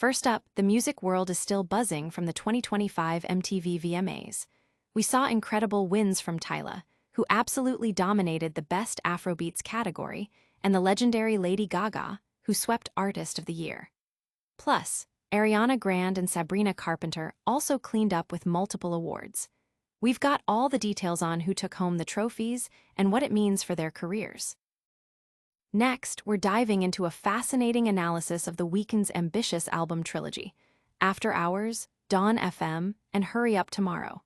First up, the music world is still buzzing from the 2025 MTV VMAs. We saw incredible wins from Tyla, who absolutely dominated the Best Afrobeats category, and the legendary Lady Gaga, who swept Artist of the Year. Plus, Ariana Grande and Sabrina Carpenter also cleaned up with multiple awards. We've got all the details on who took home the trophies and what it means for their careers. Next, we're diving into a fascinating analysis of the Weeknd's ambitious album trilogy, After Hours, Dawn FM, and Hurry Up Tomorrow.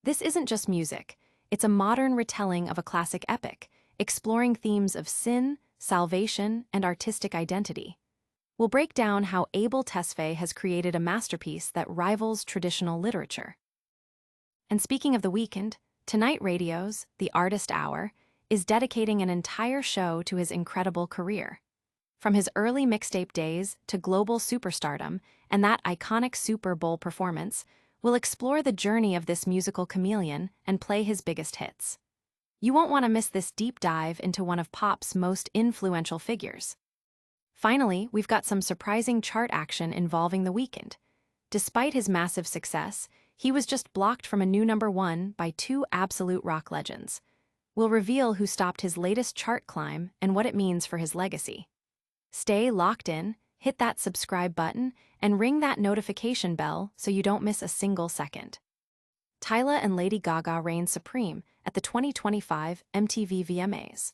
This isn't just music, it's a modern retelling of a classic epic, exploring themes of sin, salvation, and artistic identity. We'll break down how Abel Tesfaye has created a masterpiece that rivals traditional literature. And speaking of the Weeknd, Tonight Radio's The Artist Hour is dedicating an entire show to his incredible career. From his early mixtape days to global superstardom and that iconic Super Bowl performance, we'll explore the journey of this musical chameleon and play his biggest hits. You won't want to miss this deep dive into one of pop's most influential figures. Finally, we've got some surprising chart action involving the Weeknd. Despite his massive success, he was just blocked from a new #1 by two absolute rock legends. We'll reveal who stopped his latest chart climb and what it means for his legacy. Stay locked in, hit that subscribe button, and ring that notification bell so you don't miss a single second. Tyla and Lady Gaga reign supreme at the 2025 MTV VMAs.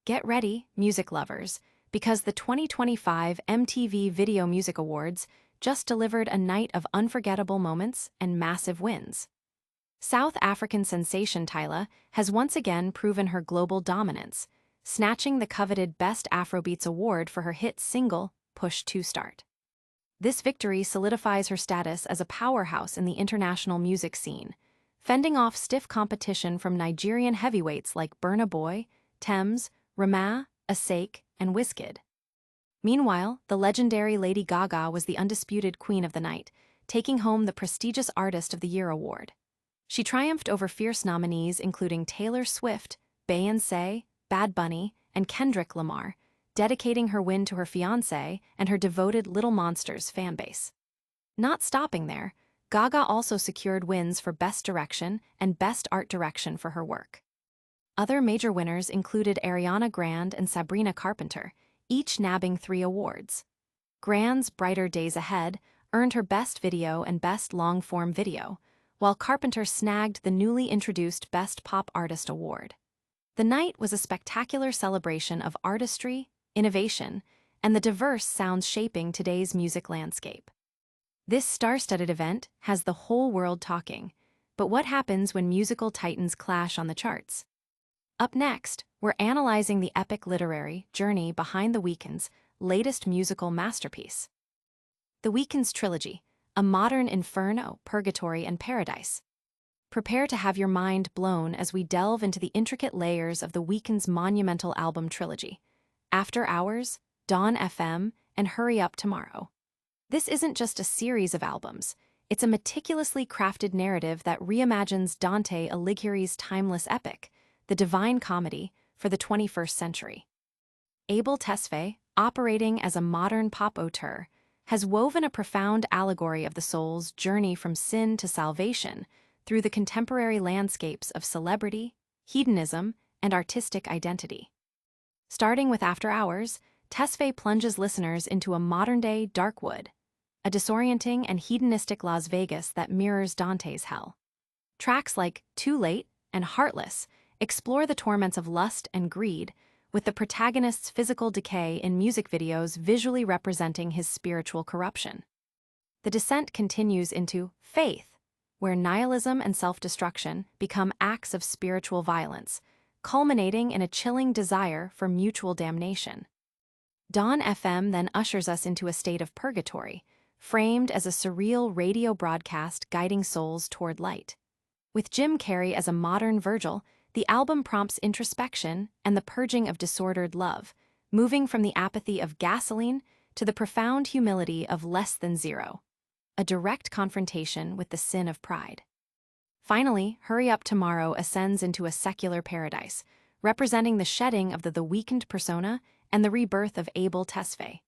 Get ready, music lovers, because the 2025 MTV Video Music Awards just delivered a night of unforgettable moments and massive wins. South African sensation Tyla has once again proven her global dominance, snatching the coveted Best Afrobeats award for her hit single, Push to Start. This victory solidifies her status as a powerhouse in the international music scene, fending off stiff competition from Nigerian heavyweights like Burna Boy, Tems, Rema, Asake, and Wizkid. Meanwhile, the legendary Lady Gaga was the undisputed queen of the night, taking home the prestigious Artist of the Year award. She triumphed over fierce nominees including Taylor Swift, Beyoncé, Bad Bunny, and Kendrick Lamar, dedicating her win to her fiancé and her devoted Little Monsters fanbase. Not stopping there, Gaga also secured wins for Best Direction and Best Art Direction for her work. Other major winners included Ariana Grande and Sabrina Carpenter, each nabbing 3 awards. Grande's Brighter Days Ahead earned her Best Video and Best Long-Form Video, while Carpenter snagged the newly introduced Best Pop Artist award. The night was a spectacular celebration of artistry, innovation, and the diverse sounds shaping today's music landscape. This star-studded event has the whole world talking, but what happens when musical titans clash on the charts? Up next, we're analyzing the epic literary journey behind the Weeknd's latest musical masterpiece. The Weeknd's Trilogy, a modern inferno, purgatory, and paradise. Prepare to have your mind blown as we delve into the intricate layers of the Weeknd's monumental album trilogy, After Hours, Dawn FM, and Hurry Up Tomorrow. This isn't just a series of albums, it's a meticulously crafted narrative that reimagines Dante Alighieri's timeless epic, the Divine Comedy, for the 21st century. Abel Tesfaye, operating as a modern pop auteur, has woven a profound allegory of the soul's journey from sin to salvation through the contemporary landscapes of celebrity, hedonism, and artistic identity. Starting with After Hours, Tesfaye plunges listeners into a modern-day Darkwood, a disorienting and hedonistic Las Vegas that mirrors Dante's hell. Tracks like Too Late and Heartless explore the torments of lust and greed, with the protagonist's physical decay in music videos visually representing his spiritual corruption. The descent continues into Faith, where nihilism and self-destruction become acts of spiritual violence, culminating in a chilling desire for mutual damnation. Dawn FM then ushers us into a state of purgatory, framed as a surreal radio broadcast guiding souls toward light. With Jim Carrey as a modern Virgil, the album prompts introspection and the purging of disordered love, moving from the apathy of Gasoline to the profound humility of Less Than Zero, a direct confrontation with the sin of pride. Finally, Hurry Up Tomorrow ascends into a secular paradise, representing the shedding of the Weeknd persona and the rebirth of Abel Tesfaye.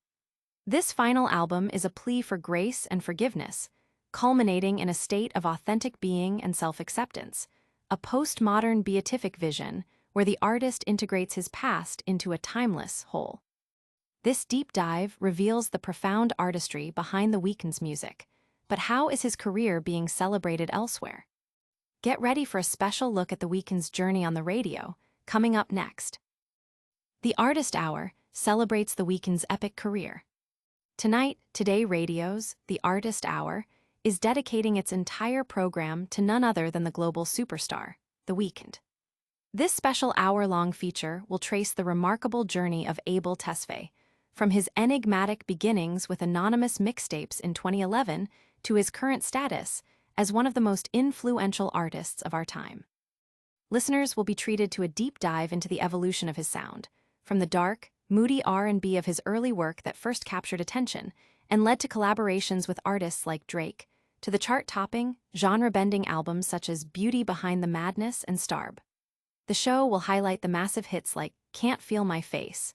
This final album is a plea for grace and forgiveness, culminating in a state of authentic being and self-acceptance, a postmodern beatific vision where the artist integrates his past into a timeless whole. This deep dive reveals the profound artistry behind the Weeknd's music, but how is his career being celebrated elsewhere? Get ready for a special look at the Weeknd's journey on the radio, coming up next. The Artist Hour celebrates the Weeknd's epic career. Tonight, Today Radio's The Artist Hour is dedicating its entire program to none other than the global superstar, The Weeknd. This special hour-long feature will trace the remarkable journey of Abel Tesfaye, from his enigmatic beginnings with anonymous mixtapes in 2011 to his current status as one of the most influential artists of our time. Listeners will be treated to a deep dive into the evolution of his sound, from the dark, moody R&B of his early work that first captured attention and led to collaborations with artists like Drake, to the chart-topping, genre-bending albums such as Beauty Behind the Madness and Starb. The show will highlight the massive hits like Can't Feel My Face,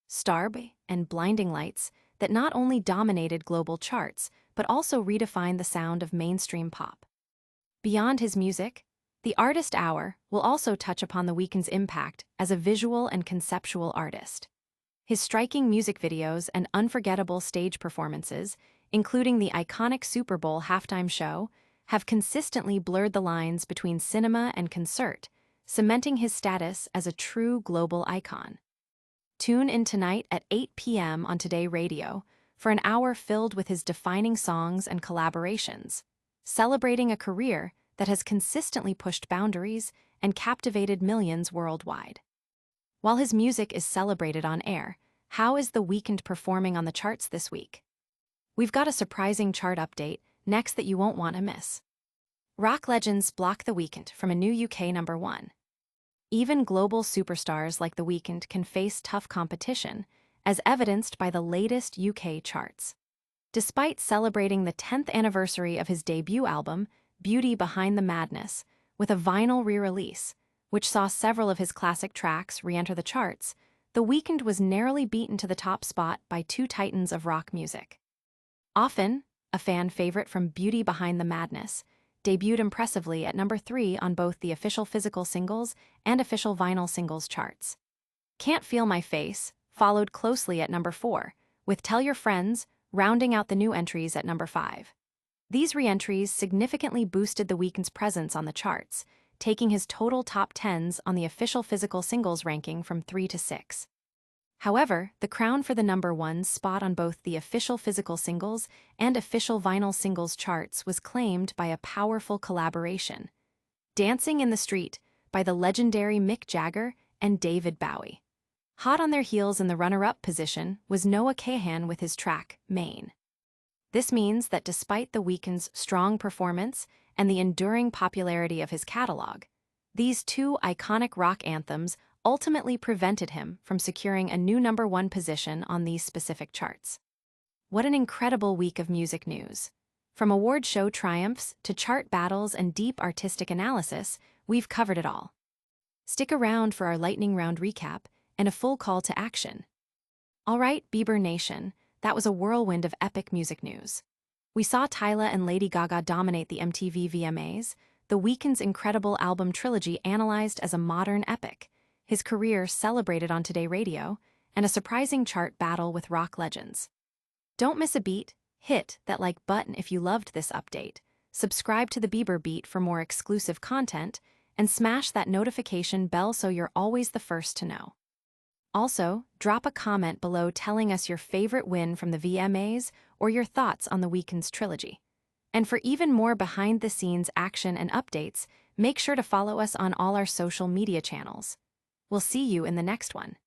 Starb, and Blinding Lights that not only dominated global charts, but also redefined the sound of mainstream pop. Beyond his music, the Artist Hour will also touch upon the Weeknd's impact as a visual and conceptual artist. His striking music videos and unforgettable stage performances, including the iconic Super Bowl halftime show, have consistently blurred the lines between cinema and concert, cementing his status as a true global icon. Tune in tonight at 8 p.m. on Today Radio for an hour filled with his defining songs and collaborations, celebrating a career that has consistently pushed boundaries and captivated millions worldwide. While his music is celebrated on air, how is The Weeknd performing on the charts this week? We've got a surprising chart update next that you won't want to miss. Rock legends block The Weeknd from a new UK #1. Even global superstars like The Weeknd can face tough competition, as evidenced by the latest UK charts. Despite celebrating the 10th anniversary of his debut album, Beauty Behind the Madness, with a vinyl re-release, which saw several of his classic tracks re-enter the charts, The Weeknd was narrowly beaten to the top spot by two titans of rock music. Often, a fan favorite from Beauty Behind the Madness, debuted impressively at #3 on both the official physical singles and official vinyl singles charts. Can't Feel My Face followed closely at #4, with Tell Your Friends rounding out the new entries at #5. These re-entries significantly boosted The Weeknd's presence on the charts, taking his total top 10s on the official physical singles ranking from 3 to 6. However, the crown for the #1 spot on both the official physical singles and official vinyl singles charts was claimed by a powerful collaboration, Dancing in the Street by the legendary Mick Jagger and David Bowie. Hot on their heels in the runner-up position was Noah Kahan with his track, Maine. This means that despite The Weeknd's strong performance and the enduring popularity of his catalog, these two iconic rock anthems ultimately prevented him from securing a new #1 position on these specific charts. What an incredible week of music news. From award show triumphs to chart battles and deep artistic analysis, we've covered it all. Stick around for our lightning round recap and a full call to action. All right, Bieber Nation, that was a whirlwind of epic music news. We saw Tyla and Lady Gaga dominate the MTV VMAs, The Weeknd's incredible album Trilogy analyzed as a modern epic, his career celebrated on Today Radio, and a surprising chart battle with rock legends. Don't miss a beat, hit that like button if you loved this update, subscribe to the Bieber Beat for more exclusive content, and smash that notification bell so you're always the first to know. Also, drop a comment below telling us your favorite win from the VMAs or your thoughts on The Weeknd's Trilogy. And for even more behind-the-scenes action and updates, make sure to follow us on all our social media channels. We'll see you in the next one.